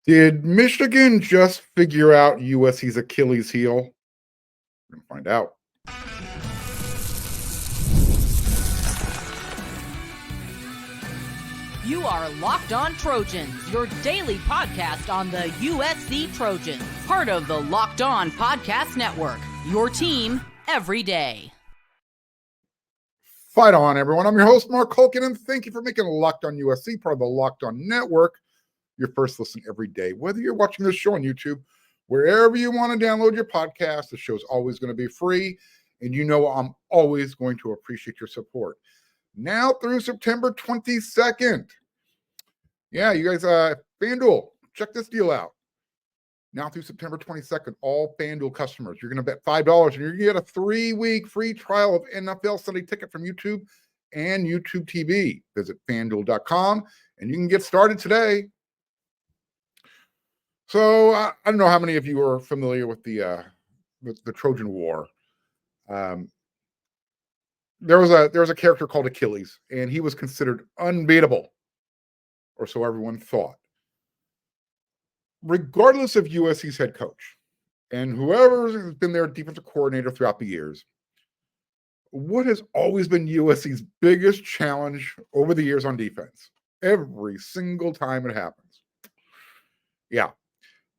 Did Michigan just figure out USC's Achilles heel? We're going to find out. You are Locked On Trojans, your daily podcast on the USC Trojans. Part of the Locked On Podcast Network, your team every day. Fight on, everyone. I'm your host, Mark Culkin, and thank you for making Locked On USC part of the Locked On Network your first listen every day. Whether you're watching this show on YouTube, wherever you want to download your podcast, the show's always going to be free, and you know I'm always going to appreciate your support. Now through September 22nd. Yeah, you guys, FanDuel, check this deal out. Now through September 22nd, all FanDuel customers, you're going to bet $5 and you're going to get a 3-week free trial of NFL Sunday Ticket from YouTube and YouTube TV. Visit FanDuel.com and you can get started today. So I don't know how many of you are familiar with the Trojan War. There was a character called Achilles, and he was considered unbeatable, or so everyone thought. Regardless of USC's head coach and whoever has been their defensive coordinator throughout the years, what has always been USC's biggest challenge over the years on defense? Every single time it happens. Yeah.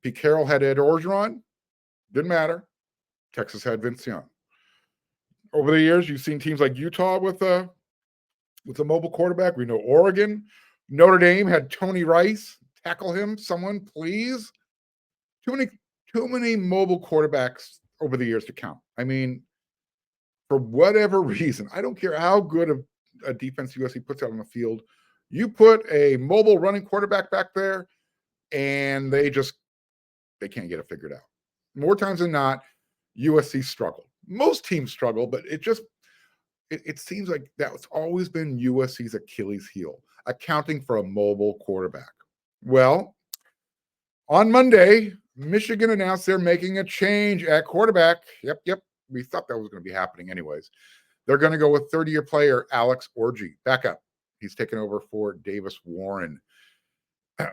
Pete Carroll had Ed Orgeron. Didn't matter. Texas had Vince Young. Over the years, you've seen teams like Utah with a mobile quarterback. We know Oregon. Notre Dame had Tony Rice. Tackle him, someone, please. Too many mobile quarterbacks over the years to count. I mean, for whatever reason, I don't care how good a defense USC puts out on the field. You put a mobile running quarterback back there, and they can't get it figured out. More times than not, USC struggle. Most teams struggle, but it seems like that's always been USC's Achilles heel, accounting for a mobile quarterback. Well, on Monday, Michigan announced they're making a change at quarterback. Yep. We thought that was going to be happening anyways. They're going to go with 30-year player Alex Orji, backup. He's taken over for Davis Warren.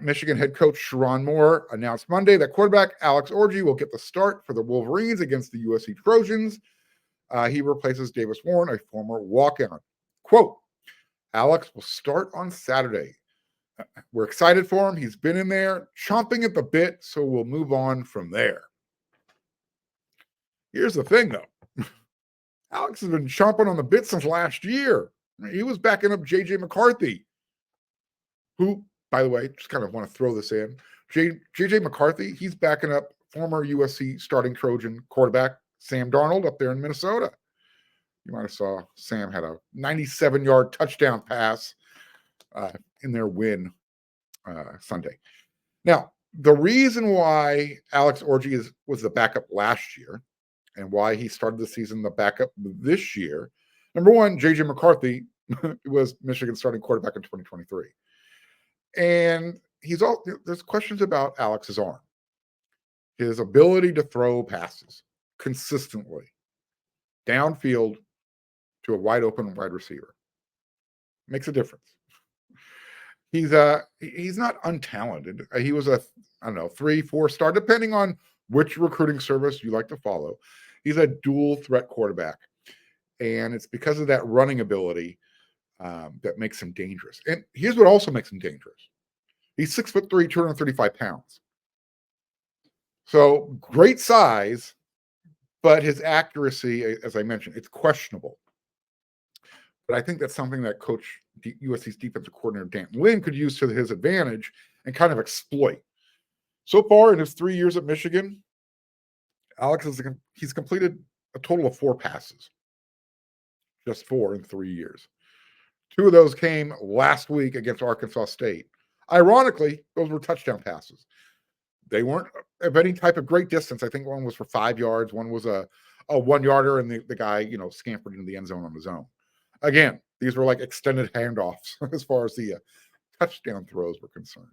Michigan head coach Sharon Moore announced Monday that quarterback Alex Orji will get the start for the Wolverines against the USC Trojans. He replaces Davis Warren, a former walk-on. Quote, Alex will start on Saturday. We're excited for him. He's been in there chomping at the bit, so we'll move on from there. Here's the thing, though. Alex has been chomping on the bit since last year. He was backing up J.J. McCarthy, who, by the way, just kind of want to throw this in. J.J. McCarthy, he's backing up former USC starting Trojan quarterback Sam Darnold up there in Minnesota. You might have saw Sam had a 97-yard touchdown pass in their win Sunday. Now, the reason why Alex Orji was the backup last year and why he started the season the backup this year, number one, J.J. McCarthy was Michigan's starting quarterback in 2023. And there's questions about Alex's arm, his ability to throw passes consistently downfield to a wide open wide receiver. Makes a difference. He's not untalented. He was a 3-4 star, depending on which recruiting service you like to follow. He's a dual threat quarterback, and it's because of that running ability that makes him dangerous. And here's what also makes him dangerous. He's 6'3", 235 pounds. So great size, but his accuracy, as I mentioned, it's questionable. But I think that's something that USC's defensive coordinator, Dan Lynn, could use to his advantage and kind of exploit. So far in his 3 years at Michigan, Alex he's completed a total of 4 passes. Just 4 in 3 years. 2 of those came last week against Arkansas State. Ironically, those were touchdown passes. They weren't of any type of great distance. I think one was for 5 yards. One was a 1-yarder, and the guy, scampered into the end zone on his own. Again, these were like extended handoffs as far as the touchdown throws were concerned.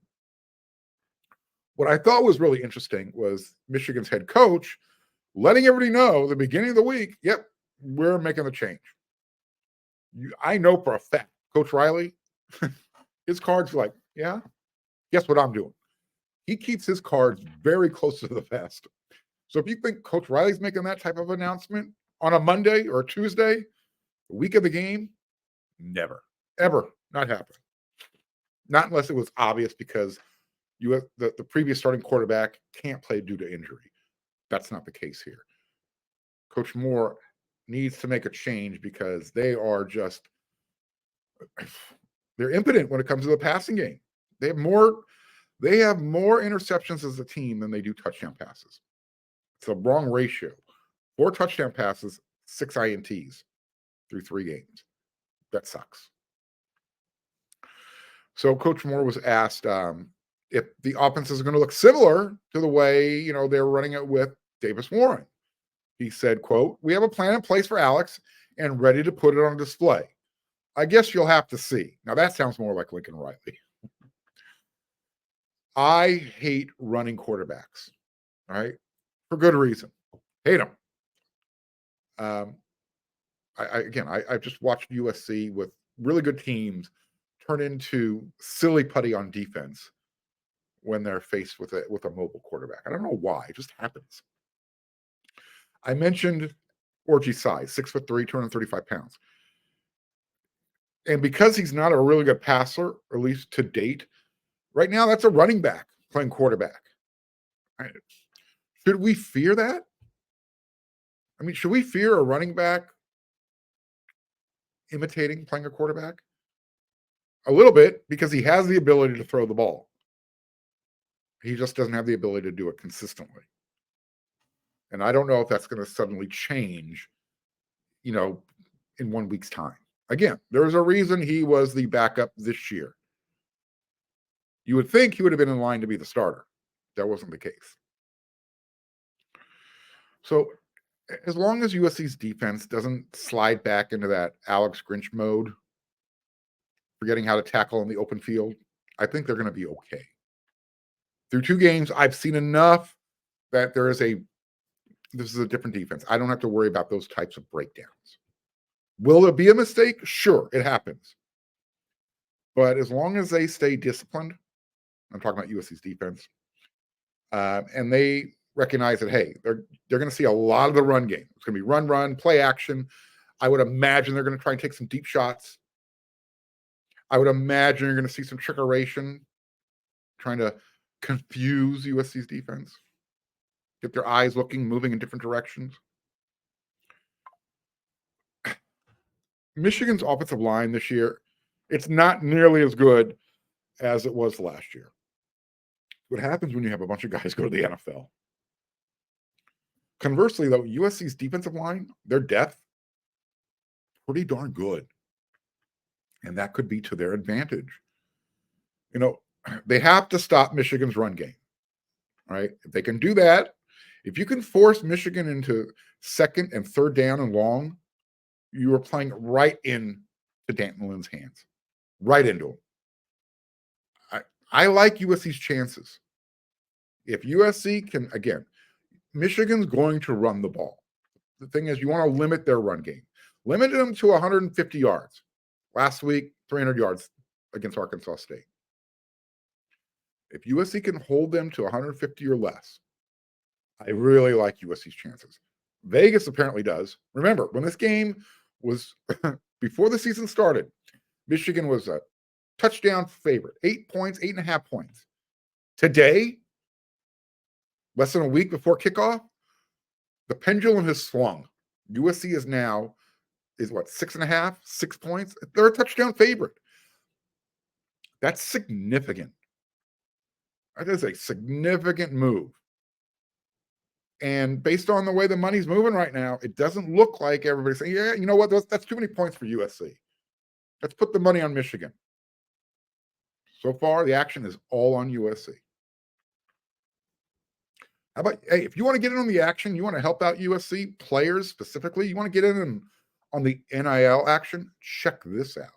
What I thought was really interesting was Michigan's head coach letting everybody know at the beginning of the week, yep, we're making the change. I know for a fact, Coach Riley, his cards are like, yeah, guess what I'm doing? He keeps his cards very close to the vest. So if you think Coach Riley's making that type of announcement on a Monday or a Tuesday, the week of the game, never, ever not happen. Not unless it was obvious because the previous starting quarterback can't play due to injury. That's not the case here. Coach Moore needs to make a change because they're impotent when it comes to the passing game. They have more interceptions as a team than they do touchdown passes. It's a wrong ratio. 4 touchdown passes, 6 INTs through 3 games. That sucks. So Coach Moore was asked if the offense is going to look similar to the way, they're running it with Davis Warren. He said, quote, "We have a plan in place for Alex and ready to put it on display. I guess you'll have to see." Now that sounds more like Lincoln Riley. I hate running quarterbacks, all right? For good reason. Hate them. I've just watched USC with really good teams turn into silly putty on defense when they're faced with a mobile quarterback. I don't know why. It just happens. I mentioned Orgy's size, 6'3", 235 pounds. And because he's not a really good passer, or at least to date, right now that's a running back playing quarterback. Should we fear that? I mean, should we fear a running back imitating playing a quarterback? A little bit, because he has the ability to throw the ball. He just doesn't have the ability to do it consistently. And I don't know if that's going to suddenly change, in 1 week's time. Again, there's a reason he was the backup this year. You would think he would have been in line to be the starter. That wasn't the case. So as long as USC's defense doesn't slide back into that Alex Grinch mode, forgetting how to tackle in the open field, I think they're going to be okay. Through 2 games, I've seen enough that this is a different defense. I don't have to worry about those types of breakdowns. Will it be a mistake? Sure, it happens. But as long as they stay disciplined, I'm talking about USC's defense, and they recognize that, hey, they're going to see a lot of the run game. It's going to be run, play action. I would imagine they're going to try and take some deep shots. I would imagine you're going to see some trickeration, trying to confuse USC's defense, get their eyes moving in different directions. Michigan's offensive line this year, it's not nearly as good as it was last year. What happens when you have a bunch of guys go to the NFL? Conversely, though, USC's defensive line, their depth, pretty darn good. And that could be to their advantage. They have to stop Michigan's run game, right? If they can do that, if you can force Michigan into 2nd and 3rd down and long, you are playing right into Antonlynn's hands, right into him. I like USC's chances. If USC can, again, Michigan's going to run the ball. The thing is, you want to limit their run game. Limit them to 150 yards. Last week, 300 yards against Arkansas State. If USC can hold them to 150 or less, I really like USC's chances. Vegas apparently does. Remember, when this game was, before the season started, Michigan was a touchdown favorite. 8 points, 8.5 points. Today, less than a week before kickoff, the pendulum has swung. USC is 6.5, 6 points. They're a touchdown favorite. That's significant. That is a significant move. And based on the way the money's moving right now, it doesn't look like everybody's saying, yeah, you know what, that's too many points for USC. Let's put the money on Michigan. So far, the action is all on USC. How about, hey, if you want to get in on the action, you want to help out USC players specifically, you want to get in on the NIL action, check this out.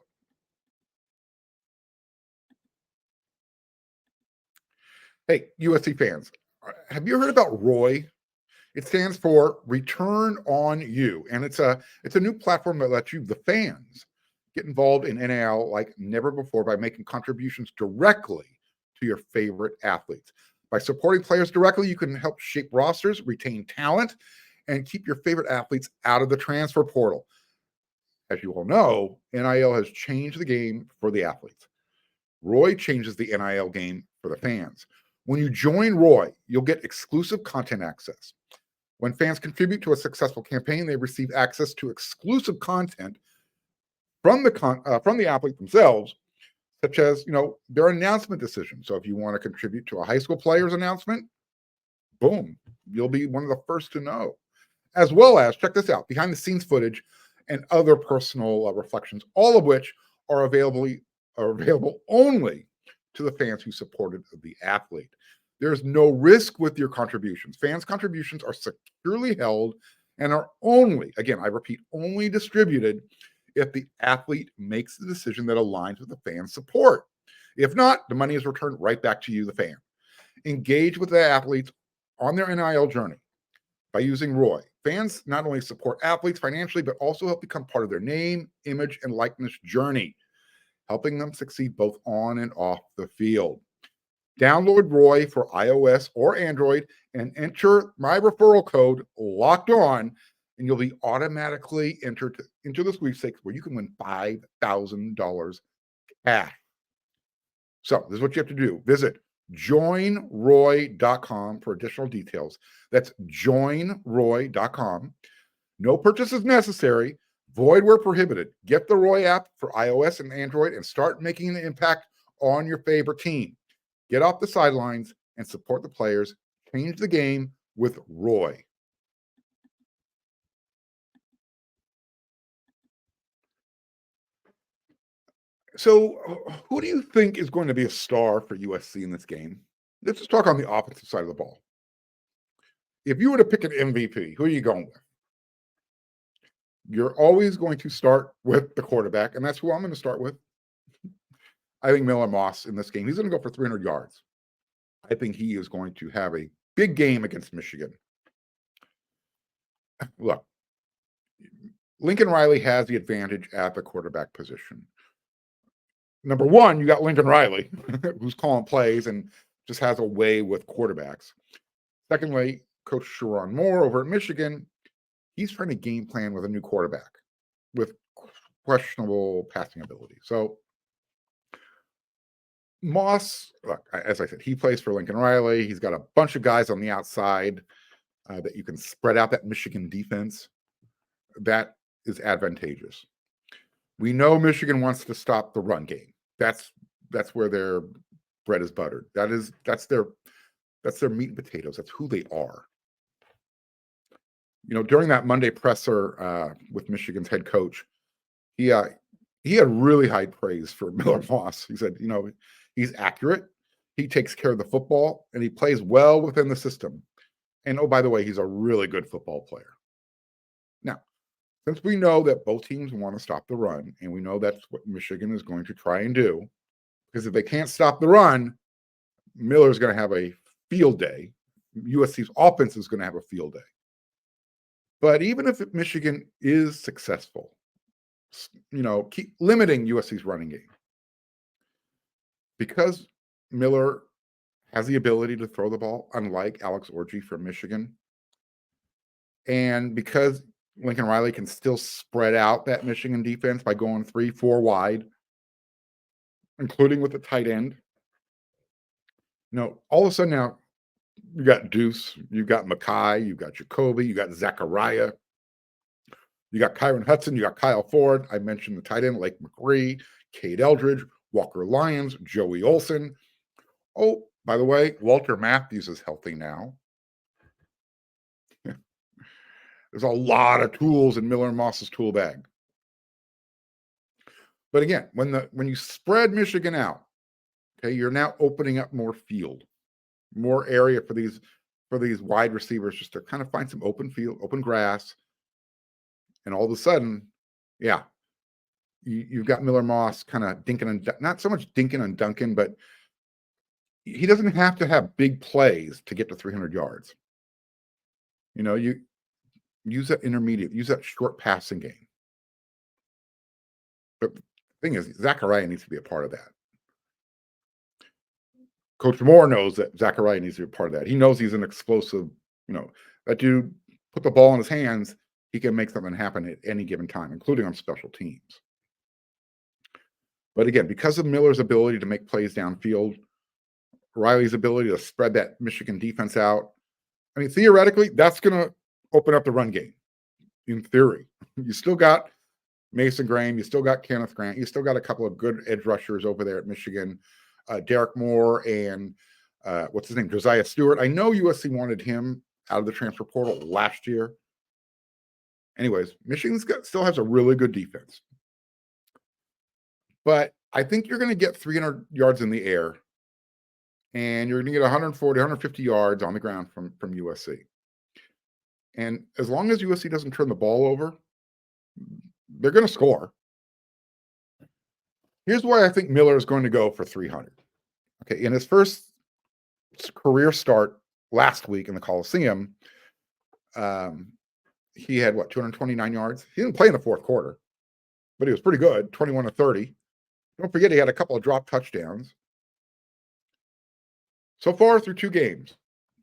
Hey, USC fans, have you heard about ROY? It stands for Return on You, and it's a new platform that lets you, the fans, get involved in NIL like never before by making contributions directly to your favorite athletes. By supporting players directly, you can help shape rosters, retain talent, and keep your favorite athletes out of the transfer portal. As you all know, NIL has changed the game for the athletes. Roy changes the NIL game for the fans. When you join Roy, you'll get exclusive content access. When fans contribute to a successful campaign, they receive access to exclusive content from the athlete themselves, such as their announcement decision. So if you want to contribute to a high school player's announcement, boom, you'll be one of the first to know. As well as, check this out, behind the scenes footage and other personal reflections, all of which are available only to the fans who supported the athlete. There's no risk with your contributions. Fans' contributions are securely held and are only, again, I repeat, only distributed if the athlete makes the decision that aligns with the fan's support. If not, the money is returned right back to you, the fan. Engage with the athletes on their NIL journey by using Roy. Fans not only support athletes financially, but also help become part of their name, image, and likeness journey, helping them succeed both on and off the field. Download Roy for iOS or Android and enter my referral code Locked On, and you'll be automatically entered into the sweepstakes where you can win $5,000 cash. So this is what you have to do. Visit joinroy.com for additional details. That's joinroy.com. No purchase is necessary. Void where prohibited. Get the Roy app for iOS and Android and start making an impact on your favorite team. Get off the sidelines and support the players. Change the game with Roy. So, who do you think is going to be a star for USC in this game? Let's just talk on the offensive side of the ball. If you were to pick an MVP, who are you going with? You're always going to start with the quarterback, and that's who I'm going to start with. I think Miller Moss in this game, he's going to go for 300 yards. I think he is going to have a big game against Michigan. Look, Lincoln Riley has the advantage at the quarterback position. Number one, you got Lincoln Riley, who's calling plays and just has a way with quarterbacks. Secondly, Coach Sharon Moore over at Michigan, he's trying to game plan with a new quarterback with questionable passing ability. So Moss, look, as I said, he plays for Lincoln Riley. He's got a bunch of guys on the outside that you can spread out that Michigan defense. That is advantageous. We know Michigan wants to stop the run game. That's where their bread is buttered. That's their meat and potatoes. That's who they are. During that Monday presser with Michigan's head coach, he had really high praise for Miller Moss. He said, he's accurate, he takes care of the football, and he plays well within the system. And oh, by the way, he's a really good football player. Now, since we know that both teams want to stop the run, and we know that's what Michigan is going to try and do, because if they can't stop the run, Miller's going to have a field day. USC's offense is going to have a field day. But even if Michigan is successful, keep limiting USC's running game. Because Miller has the ability to throw the ball, unlike Alex Orji from Michigan, and because Lincoln Riley can still spread out that Michigan defense by going 3-4 wide, including with the tight end. All of a sudden now, you got Deuce, you got Mackay, you got Jacoby, you got Zachariah, you got Kyron Hudson, you got Kyle Ford. I mentioned the tight end, Lake McRee, Cade Eldridge, Walker Lyons, Joey Olson. Oh, by the way, Walter Matthews is healthy now. There's a lot of tools in Miller Moss's tool bag. But again, when you spread Michigan out, okay, you're now opening up more field, more area for these wide receivers just to kind of find some open field, open grass. And all of a sudden, yeah, you've got Miller Moss kind of dinking and not so much dinking and dunking, but he doesn't have to have big plays to get to 300 yards. You use that intermediate, use that short passing game. But the thing is, Zachariah needs to be a part of that. Coach Moore knows that Zachariah needs to be a part of that. He knows he's an explosive, that dude, put the ball in his hands, he can make something happen at any given time, including on special teams. But again, because of Miller's ability to make plays downfield, Riley's ability to spread that Michigan defense out, I mean, theoretically, that's going to open up the run game. In theory, you still got Mason Graham, you still got Kenneth Grant, you still got a couple of good edge rushers over there at Michigan, Derek Moore and what's his name, Josiah Stewart. I know USC wanted him out of the transfer portal last year. Anyways, Michigan still has a really good defense. But I think you're going to get 300 yards in the air, and you're going to get 140, 150 yards on the ground from USC. And as long as USC doesn't turn the ball over, they're going to score. Here's why I think Miller is going to go for 300. Okay, in his first career start last week in the Coliseum, he had 229 yards. He didn't play in the fourth quarter, but he was pretty good, 21-30. Don't forget he had a couple of drop touchdowns. So far through 2 games,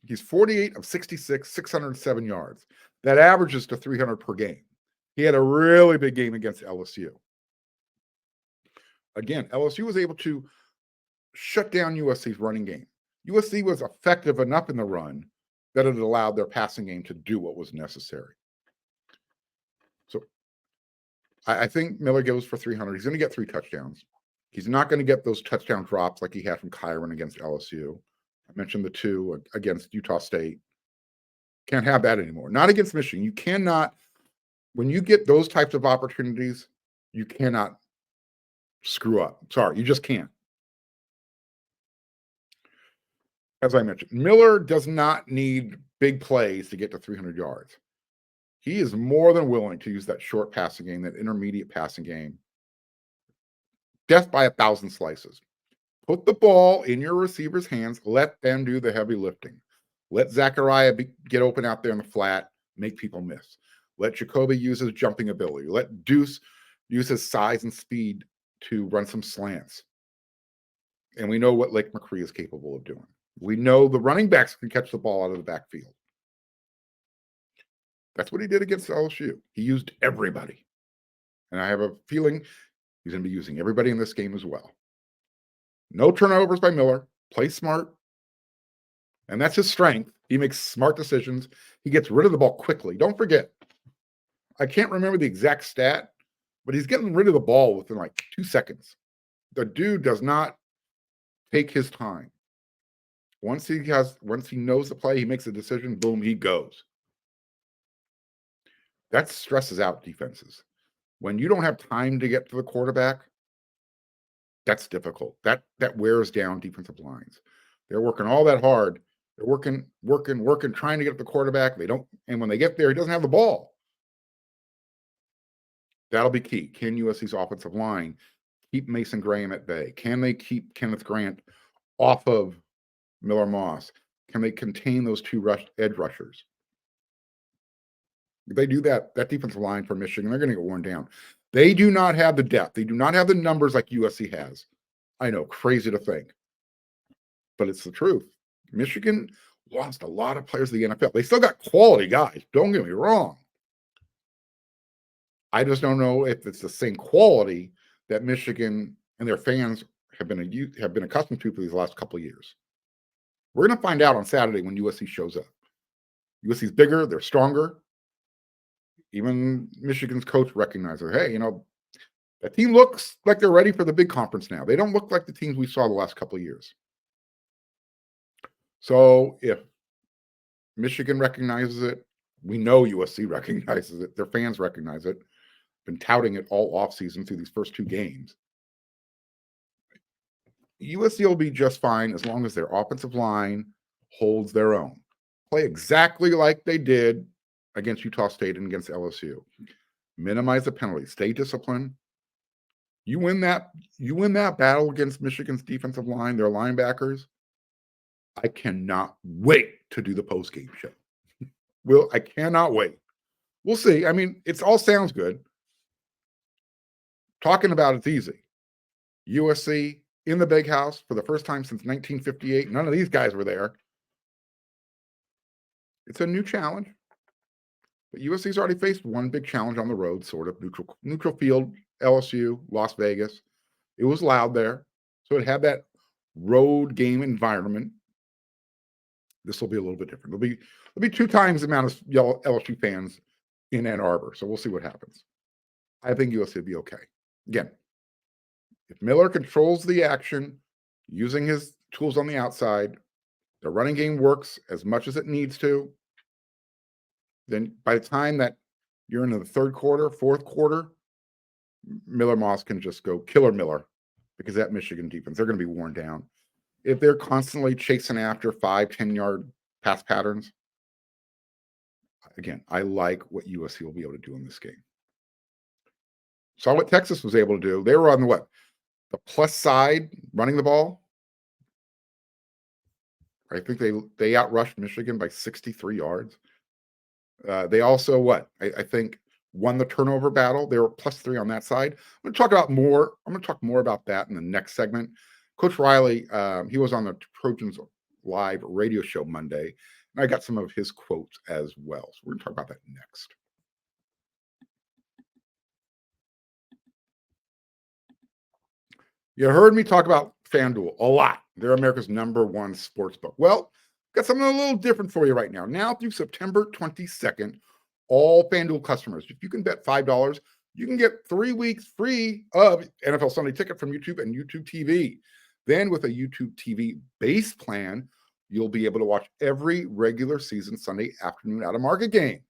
he's 48 of 66, 607 yards. That averages to 300 per game. He had a really big game against LSU. Again, LSU was able to shut down USC's running game. USC was effective enough in the run that it allowed their passing game to do what was necessary. So I think Miller goes for 300. He's going to get 3 touchdowns. He's not going to get those touchdown drops like he had from Kyron against LSU. I mentioned the 2 against Utah State. Can't have that anymore. Not against Michigan. You cannot, when you get those types of opportunities, you cannot screw up. Sorry, you just can't. As I mentioned, Miller does not need big plays to get to 300 yards. He is more than willing to use that short passing game, that intermediate passing game. Death by 1,000 slices. Put the ball in your receiver's hands. Let them do the heavy lifting. Let Zachariah get open out there in the flat, make people miss. Let Jacoby use his jumping ability. Let Deuce use his size and speed to run some slants. And we know what Lake McCree is capable of doing. We know the running backs can catch the ball out of the backfield. That's what he did against LSU. He used everybody. And I have a feeling he's going to be using everybody in this game as well. No turnovers by Miller. Play smart. And that's his strength. He makes smart decisions. He gets rid of the ball quickly. Don't forget, I can't remember the exact stat, but he's getting rid of the ball within 2 seconds. The dude does not take his time. Once he knows the play, he makes a decision, boom, he goes. That stresses out defenses. When you don't have time to get to the quarterback, that's difficult. That wears down defensive lines. They're working all that hard. They're working, trying to get to the quarterback. And when they get there, he doesn't have the ball. That'll be key. Can USC's offensive line keep Mason Graham at bay? Can they keep Kenneth Grant off of Miller Moss? Can they contain those 2 edge rushers? If they do that defensive line for Michigan, they're going to get worn down. They do not have the depth. They do not have the numbers like USC has. I know, crazy to think, but it's the truth. Michigan lost a lot of players to the NFL. They still got quality guys. Don't get me wrong. I just don't know if it's the same quality that Michigan and their fans have been accustomed to for these last couple of years. We're going to find out on Saturday when USC shows up. USC's bigger. They're stronger. Even Michigan's coach recognizes, hey, that team looks like they're ready for the big conference now. They don't look like the teams we saw the last couple of years. So if Michigan recognizes it, we know USC recognizes it. Their fans recognize it. Been touting it all offseason through these first 2 games. USC will be just fine as long as their offensive line holds their own. Play exactly like they did against Utah State and against LSU. Minimize the penalty. Stay disciplined. You win that battle against Michigan's defensive line, their linebackers. I cannot wait to do the post-game show. I cannot wait. We'll see. I mean, it all sounds good. Talking about it's easy. USC in the Big House for the first time since 1958. None of these guys were there. It's a new challenge. But USC's already faced one big challenge on the road, sort of neutral field, LSU, Las Vegas. It was loud there. So it had that road game environment. This will be a little bit different. There'll be 2 times the amount of LSU fans in Ann Arbor. So we'll see what happens. I think USC will be okay. Again, if Miller controls the action using his tools on the outside, the running game works as much as it needs to, then by the time that you're into the third quarter, fourth quarter, Miller Moss can just go killer Miller, because that Michigan defense, they're going to be worn down. If they're constantly chasing after 5-10-yard pass patterns, again, I like what USC will be able to do in this game. Saw what Texas was able to do. They were on the plus side running the ball. I think they outrushed Michigan by 63 yards. They also I think won the turnover battle. They were +3 on that side. I'm going to talk more about that in the next segment. Coach Riley, he was on the Trojans Live Radio Show Monday, and I got some of his quotes as well. So we're going to talk about that next. You heard me talk about FanDuel a lot. They're America's #1 sportsbook. Well, got something a little different for you right now. Now through September 22nd, all FanDuel customers, if you can bet $5, you can get 3 weeks free of NFL Sunday Ticket from YouTube and YouTube TV. Then with a YouTube TV base plan, you'll be able to watch every regular season Sunday afternoon out-of-market game.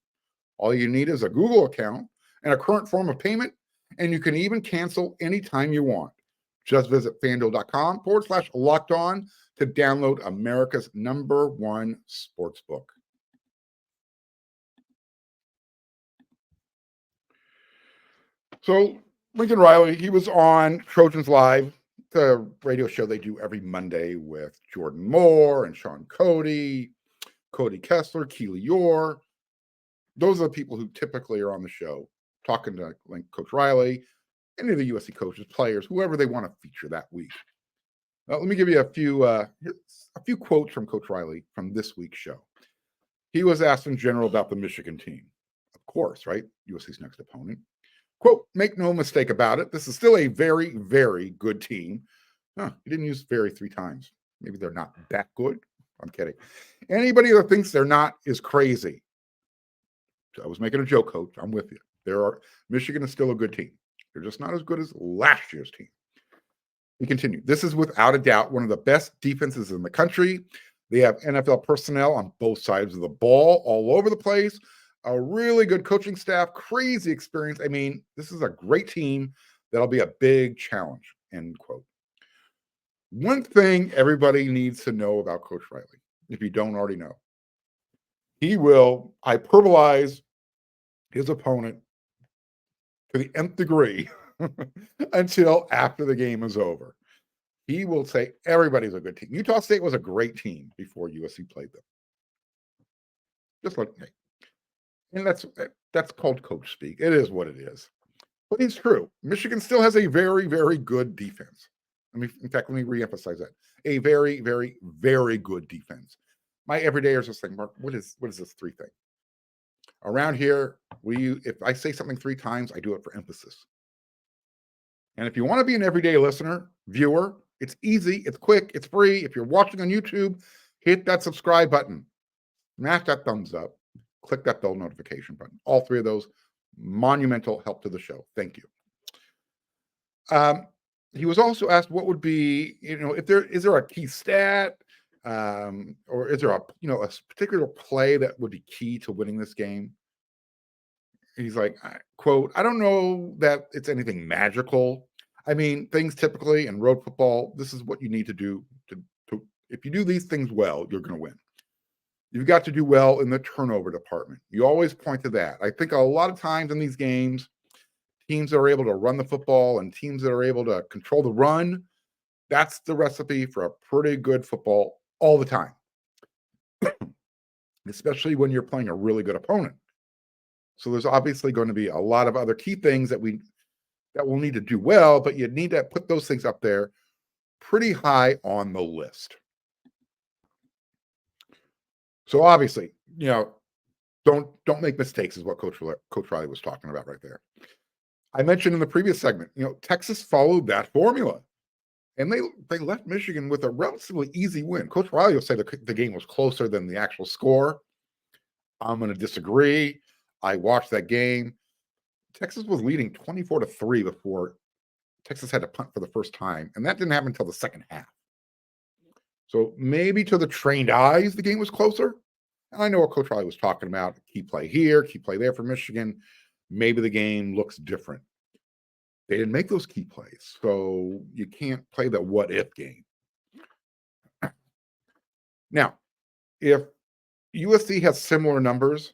All you need is a Google account and a current form of payment, and you can even cancel anytime you want. Just visit FanDuel.com/locked-on to download America's #1 sportsbook. So Lincoln Riley, he was on Trojans Live, the radio show they do every Monday with Jordan Moore and Sean Cody, Cody Kessler, Keely Orr. Those are the people who typically are on the show talking to Coach Riley, any of the USC coaches, players, whoever they want to feature that week. Let me give you a few quotes from Coach Riley from this week's show. He was asked in general about the Michigan team. Of course, right? USC's next opponent. Quote, make no mistake about it. This is still a very, very good team. He didn't use very 3 times. Maybe they're not that good. I'm kidding. Anybody that thinks they're not is crazy. I was making a joke, Coach. I'm with you. Michigan is still a good team. They're just not as good as last year's team. He continued, this is without a doubt one of the best defenses in the country. They have NFL personnel on both sides of the ball, all over the place, a really good coaching staff, crazy experience. I mean, this is a great team that'll be a big challenge, end quote. One thing everybody needs to know about Coach Riley, if you don't already know, he will hyperbolize his opponent to the nth degree until after the game is over. He will say everybody's a good team. Utah State was a great team before USC played them. Just like me. And that's called coach speak. It is what it is. But it's true. Michigan still has a very, very good defense. In fact, let me reemphasize that. A very, very, very good defense. My everydayers are saying, Mark, what is this 3 thing? Around here, if I say something 3 times, I do it for emphasis. And if you want to be an everyday listener, viewer, it's easy, it's quick, it's free. If you're watching on YouTube, hit that subscribe button, smash that thumbs up, click that bell notification button. All 3 of those, monumental help to the show. Thank you. He was also asked what would be, is there a key stat, or is there a particular play that would be key to winning this game? He's like, quote, I don't know that it's anything magical. I mean, things typically in road football, this is what you need to do. If you do these things well, you're going to win. You've got to do well in the turnover department. You always point to that. I think a lot of times in these games, teams that are able to run the football and teams that are able to control the run, that's the recipe for a pretty good football all the time, especially when you're playing a really good opponent. So there's obviously going to be a lot of other key things that we'll need to do well, but you need to put those things up there pretty high on the list. So obviously, don't make mistakes is what Coach Riley was talking about right there. I mentioned in the previous segment, Texas followed that formula, and they left Michigan with a relatively easy win. Coach Riley will say the game was closer than the actual score. I'm going to disagree. I watched that game. Texas was leading 24-3 before Texas had to punt for the first time, and that didn't happen until the second half. So maybe to the trained eyes, the game was closer. And I know what Coach Riley was talking about. Key play here, key play there for Michigan. Maybe the game looks different. They didn't make those key plays, so you can't play the what-if game. Now, if USC has similar numbers,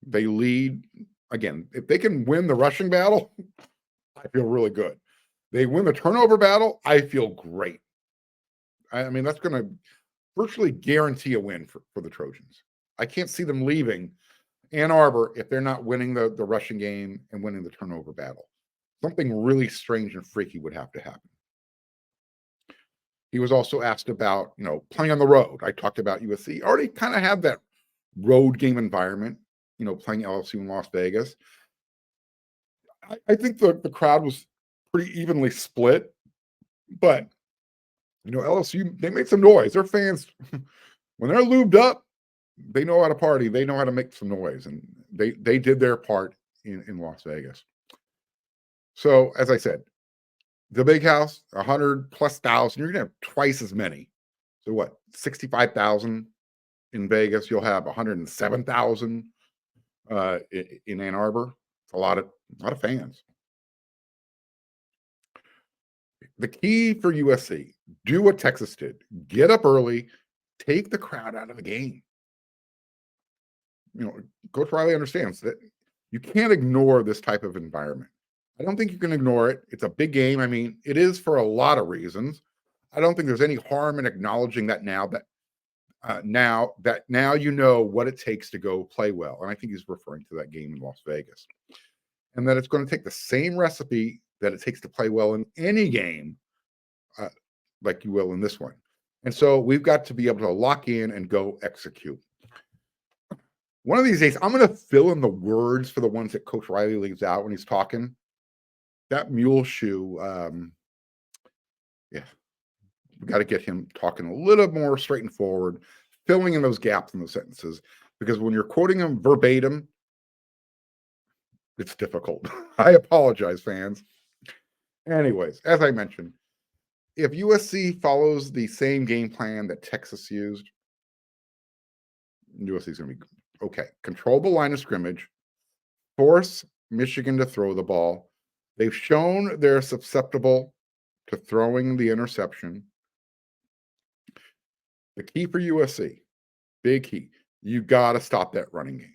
they lead. Again, if they can win the rushing battle, I feel really good. They win the turnover battle, I feel great. I mean, that's going to virtually guarantee a win for the Trojans. I can't see them leaving Ann Arbor if they're not winning the rushing game and winning the turnover battle. Something really strange and freaky would have to happen. He was also asked about, playing on the road. I talked about USC. Already kind of had that road game environment, playing LSU in Las Vegas. I think the crowd was pretty evenly split, but LSU, they made some noise. Their fans, when they're lubed up, they know how to party. They know how to make some noise, and they did their part in Las Vegas. So, as I said, the big house, 100,000+, you're going to have twice as many. So what, 65,000 in Vegas? You'll have 107,000 in Ann Arbor. It's a lot of fans. The key for USC, do what Texas did. Get up early, take the crowd out of the game. Coach Riley understands that you can't ignore this type of environment. I don't think you can ignore it. It's a big game. I mean, it is for a lot of reasons. I don't think there's any harm in acknowledging that now you know what it takes to go play well. And I think he's referring to that game in Las Vegas. And that it's going to take the same recipe that it takes to play well in any game, like you will in this one. And so we've got to be able to lock in and go execute. One of these days, I'm going to fill in the words for the ones that Coach Riley leaves out when he's talking. That mule shoe, we got to get him talking a little more straight and forward, filling in those gaps in those sentences, because when you're quoting him verbatim, it's difficult. I apologize, fans. Anyways, as I mentioned, if USC follows the same game plan that Texas used, USC is going to be okay. Control the line of scrimmage, force Michigan to throw the ball. They've shown they're susceptible to throwing the interception. The key for USC, big key, you got to stop that running game.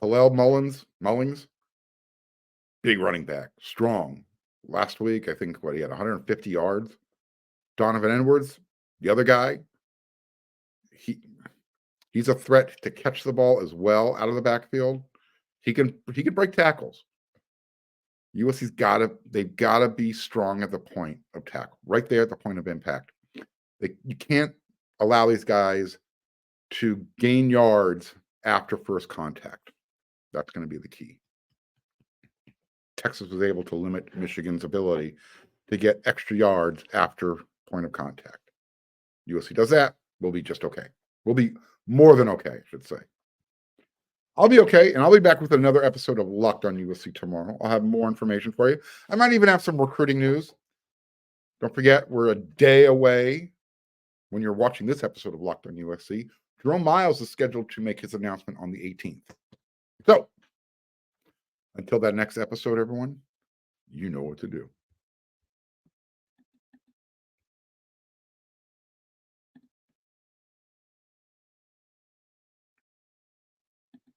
Kalel Mullings, big running back, strong. Last week, I think, he had 150 yards. Donovan Edwards, the other guy, he's a threat to catch the ball as well out of the backfield. He can break tackles. USC's they've got to be strong at the point of tackle, right there at the point of impact. You can't allow these guys to gain yards after first contact. That's going to be the key. Texas was able to limit Michigan's ability to get extra yards after point of contact. USC does that, we'll be just okay. We'll be more than okay, I should say. I'll be okay, and I'll be back with another episode of Locked on USC tomorrow. I'll have more information for you. I might even have some recruiting news. Don't forget, we're a day away when you're watching this episode of Locked on USC. Jerome Miles is scheduled to make his announcement on the 18th. So, until that next episode, everyone, you know what to do.